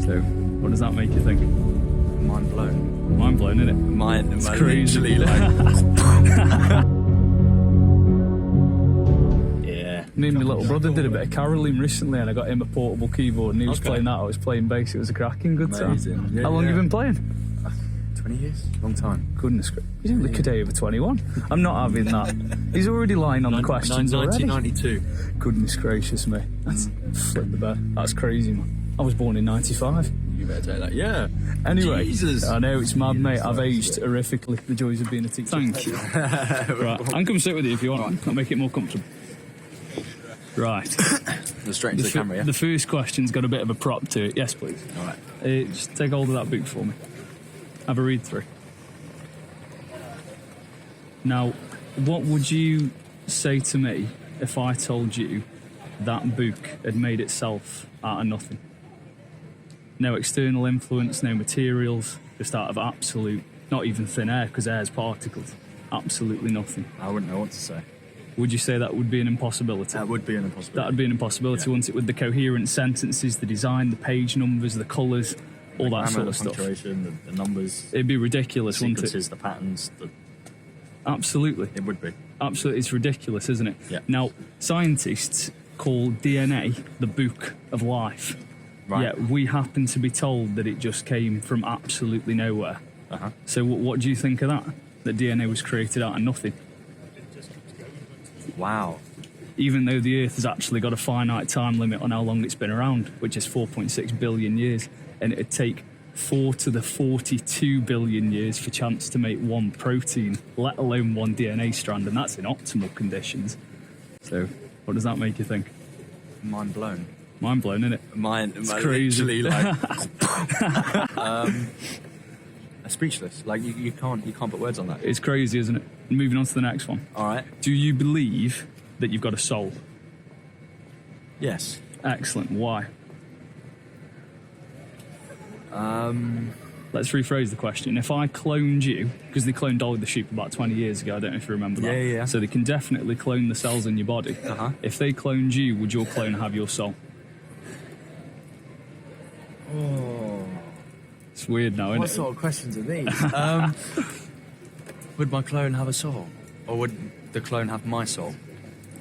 So, what does that make you think? Mind blown. Mind blown, isn't it? It's crazy. Yeah. Me and my little brother did a bit of caroling recently, and I got him a portable keyboard, and he was playing that. I was playing bass. It was a cracking good time. Yeah, How long have you been playing? 20 years. Long time. Goodness gracious. He's only a day over 21. I'm not having that. He's already lying on the questions already. 1992. Goodness gracious me. That's flip the bed. That's crazy, man. I was born in 95. You better take that. Yeah. Anyway, Jesus. I know, it's mad, mate. I've aged horrifically. The joys of being a teacher. Thank you. Right, I can come sit with you if you want. I'll make it more comfortable. Right. Straight into the camera, yeah? The first question's got a bit of a prop to it. Yes, please. All right. Just take hold of that book for me. Have a read through. Now, what would you say to me if I told you that book had made itself out of nothing? No external influence, no materials, just out of absolute, not even thin air, because air's particles. Absolutely nothing. I wouldn't know what to say. Would you say that would be an impossibility? That would be an impossibility. That would be an impossibility, wouldn't it? With the coherent sentences, the design, the page numbers, the colours, all that sort of stuff. The punctuation, the numbers. It'd be ridiculous, wouldn't it? The patterns. Absolutely. It would be. Absolutely, it's ridiculous, isn't it? Yeah. Now, scientists call DNA the book of life. Right. Yet we happen to be told that it just came from absolutely nowhere. Uh-huh. So what do you think of that? That DNA was created out of nothing? Wow. Even though the Earth has actually got a finite time limit on how long it's been around, which is 4.6 billion years, and it'd take 4 to the 42 billion years for chance to make one protein, let alone one DNA strand, and that's in optimal conditions. So, what does that make you think? Mind blown. Mind blown, isn't it? It's crazy. Speechless. Like you can't put words on that. It's crazy, isn't it? Moving on to the next one. All right. Do you believe that you've got a soul? Yes. Excellent. Why? Let's rephrase the question. If I cloned you, because they cloned Dolly the sheep about 20 years ago, I don't know if you remember that. Yeah. So they can definitely clone the cells in your body. Uh-huh. If they cloned you, would your clone have your soul? Oh. It's weird now, isn't What it? sort of questions are these? Would my clone have a soul? Or would the clone have my soul?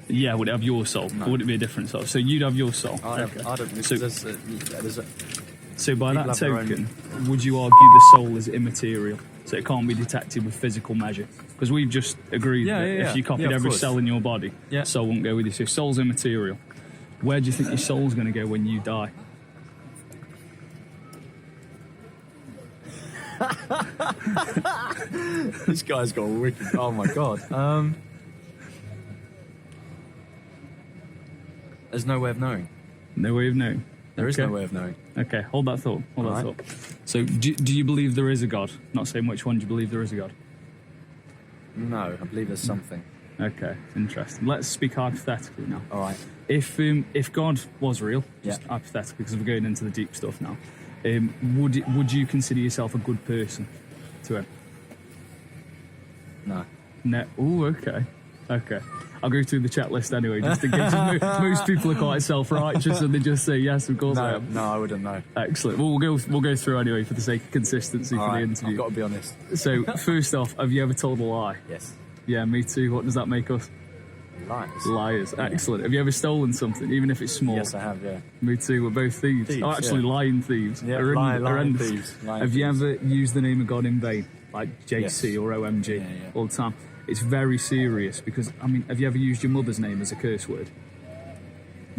Yeah, would it have your soul? No. Or would it be a different soul? So you'd have your soul. I don't So by that have their token, would you argue the soul is immaterial? So it can't be detected with physical measure? Because we've just agreed that if you copied of every course. cell in your body, soul won't go with you. So soul's immaterial. Where do you think your soul's going to go when you die? This guy's got a wicked... Oh, my God. There's no way of knowing. No way of knowing. There is no way of knowing. Okay, hold that thought. Hold that thought. So, do you believe there is a God? Not saying which one. Do you believe there is a God? No, I believe there's something. Okay, interesting. Let's speak hypothetically now. All right. If God was real, just hypothetically, because we're going into the deep stuff now, would you consider yourself a good person to him? No. No. Oh, okay. Okay. I'll go through the checklist anyway, just in case. Most people are quite self-righteous and they just say, yes, of course I am. No, I wouldn't know. Excellent. Well, we'll go through anyway for the sake of consistency for the interview. I've got to be honest. So, first off, have you ever told a lie? Yes. Yeah, me too. What does that make us? Liars. Liars. Excellent. Have you ever stolen something, even if it's small? Yes, I have, yeah. Me too. We're both thieves. Thieves, oh, actually, lying thieves. Yeah, Horrendous. lying thieves. Have you ever used the name of God in vain? Like JC or OMG all the time? It's very serious because, I mean, have you ever used your mother's name as a curse word?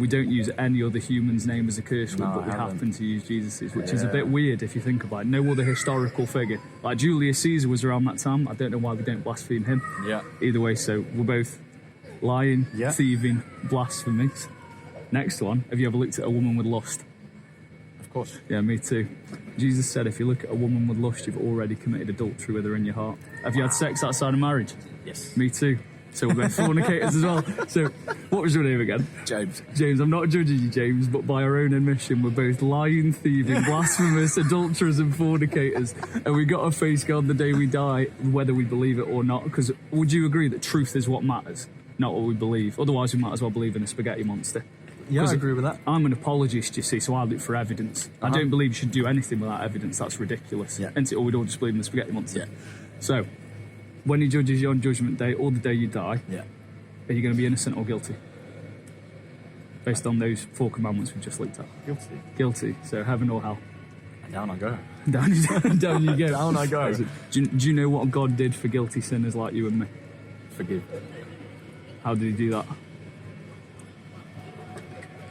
We don't use any other human's name as a curse word, but we happen to use Jesus's, which is a bit weird if you think about it. No other historical figure. Like Julius Caesar was around that time. I don't know why we don't blaspheme him. Yeah. Either way, so we're both lying, thieving, blasphemies. Next one, have you ever looked at a woman with lust? Of course. Yeah, me too. Jesus said if you look at a woman with lust, you've already committed adultery with her in your heart. Have you had sex outside of marriage? Yes. Me too. So we're both fornicators as well. So, what was your name again? James. James, I'm not judging you, James, but by our own admission, we're both lying, thieving, blasphemous, adulterers and fornicators. And we got to face God the day we die, whether we believe it or not. Because would you agree that truth is what matters, not what we believe? Otherwise, we might as well believe in a spaghetti monster. Yeah, I 'Cause agree with that. I'm an apologist, you see, so I look for evidence. I don't believe you should do anything without evidence. That's ridiculous. Yeah. Or we'd all just believe in the spaghetti monster. Yeah. So, when he judges you on Judgment Day or the day you die, Yeah. are you going to be innocent or guilty? Based on those 4 commandments we just looked at. Guilty. Guilty. So, heaven or hell? And down I go. Down you go. Down I go. Do you know what God did for guilty sinners like you and me? Forgive. How did he do that?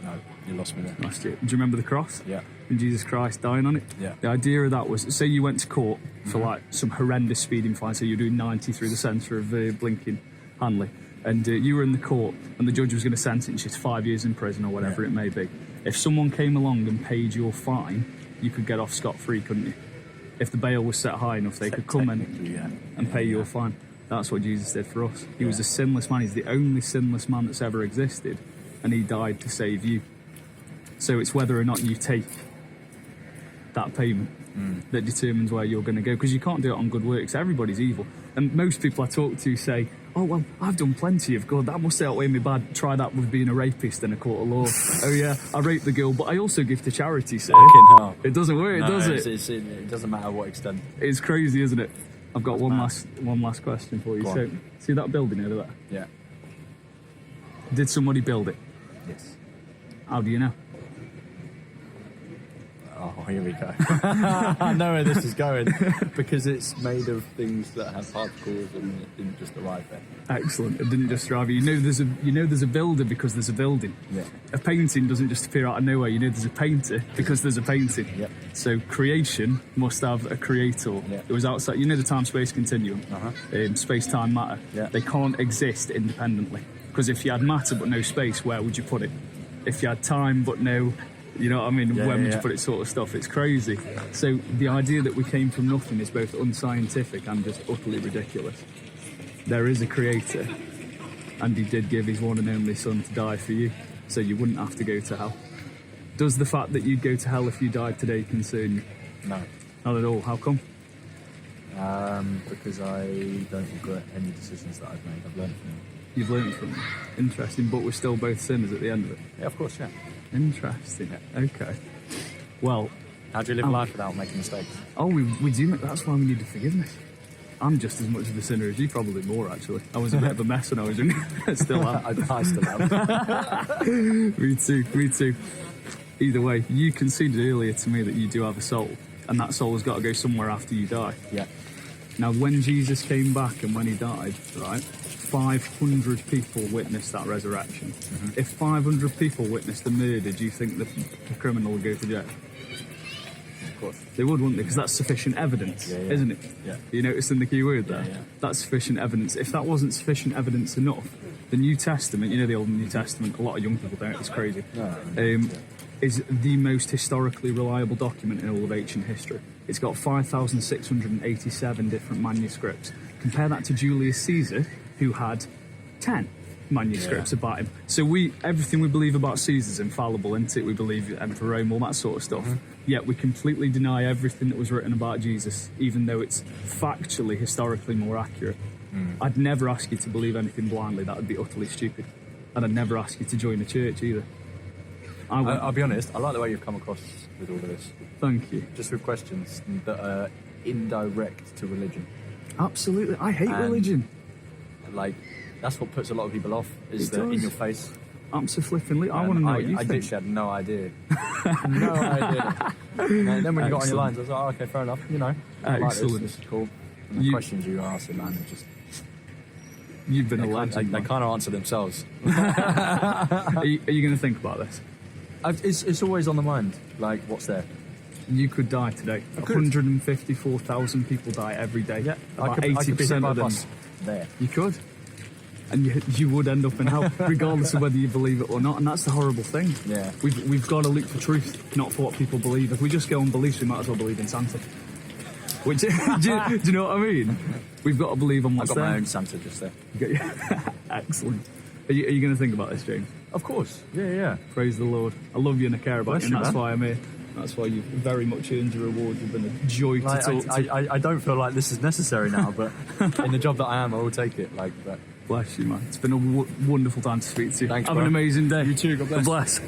No, you lost me there. Last year. Do you remember the cross? Yeah. And Jesus Christ dying on it? Yeah. The idea of that was, say you went to court for like some horrendous speeding fine, so you're doing 90 through the centre of blinking Hanley, and you were in the court and the judge was going to sentence you to 5 years in prison or whatever it may be. If someone came along and paid your fine, you could get off scot-free, couldn't you? If the bail was set high enough, they could come and pay your fine. That's what Jesus did for us. He was a sinless man. He's the only sinless man that's ever existed, and he died to save you. So it's whether or not you take that payment that determines where you're going to go, because you can't do it on good works. Everybody's evil, and most people I talk to say, oh well, I've done plenty of good, that must outweigh me bad. Try that with being a rapist in a court of law. Oh yeah, I raped the girl, but I also give to charity. So Fucking hell. it doesn't work, No, does it? It doesn't matter what extent. It's crazy, isn't it? I've got one last question for you. Go So on. see that building over there? Yeah. Did somebody build it? Yes. How do you know? Oh, here we go. I know where this is going. Because it's made of things that have particles and it didn't just arrive there. Excellent. It didn't just drive you. You know there's a builder because there's a building. Yeah. A painting doesn't just appear out of nowhere. You know there's a painter because there's a painting. Yep. So creation must have a creator. Yeah. It was outside. You know the time-space continuum, space-time matter. Yeah. They can't exist independently, because if you had matter but no space, where would you put it? If you had time but no, you know what I mean? When would you put it? Sort of stuff. It's crazy. So the idea that we came from nothing is both unscientific and just utterly ridiculous. There is a creator, and he did give his one and only son to die for you, so you wouldn't have to go to hell. Does the fact that you'd go to hell if you died today concern you? No. Not at all. How come? Because I don't regret any decisions that I've made. I've learned from them. You've learned from it. Interesting, but we're still both sinners at the end of it. Yeah, of course, yeah. Interesting. Okay. Well, How do you live life without making mistakes? oh, we do. That's why we need forgiveness. I'm just as much of a sinner as you, probably more actually. I was a bit of a mess when I was younger. Still am. I still am. Me too. Either way, you conceded earlier to me that you do have a soul, and that soul has got to go somewhere after you die. Yeah. Now, when Jesus came back and when he died, right, 500 people witnessed that resurrection. If 500 people witnessed the murder, do you think the criminal would go to jail? Of course. They would, wouldn't they? Because that's sufficient evidence, isn't it? Yeah. You noticing the key word there? Yeah. That's sufficient evidence. If that wasn't sufficient evidence enough, the New Testament, you know the Old and New Testament, a lot of young people don't, it's crazy, is the most historically reliable document in all of ancient history. It's got 5,687 different manuscripts. Compare that to Julius Caesar, who had 10 manuscripts about him. So everything we believe about Caesar's infallible, isn't it? We believe Emperor Rome, all that sort of stuff. Yet we completely deny everything that was written about Jesus, even though it's factually, historically more accurate. I'd never ask you to believe anything blindly. That would be utterly stupid. And I'd never ask you to join a church either. I'll be honest, I like the way you've come across with all of this. Thank you. Just with questions that are indirect to religion. Absolutely. I hate religion. Like, that's what puts a lot of people off, is It the in does. your face. Absolutely. I want to know what you I think. literally had no idea. No idea. And then when you got on your lines, I was like, oh, okay, fair enough. You know, I like Excellent. this is cool. And the questions you asked, man, are just... You've been a They legend. kind of answer themselves. Are you going to think about this? It's always on the mind. Like, what's there? You could die today. could. 154,000 people die every day. Yeah, About I could be hit 80% by of a them. bus there. You could. And you would end up in hell, regardless of whether you believe it or not. And that's the horrible thing. Yeah. We've got to look for truth, not for what people believe. If we just go on beliefs, we might as well believe in Santa. Which, do you know what I mean? We've got to believe on I've what's got there. my own Santa just there. Excellent. Are you going to think about this, James? Of course. Yeah. Praise the Lord. I love you and I care about Bless you, and you, that's man. why I'm here. That's why you've very much earned your reward. You've been a joy to Like, talk to. I don't feel like this is necessary now, but in the job that I am, I will take it. Like, but Bless you, man. It's been a wonderful time to speak to you. Thanks, Have bro. an amazing day. You too, God bless. God bless.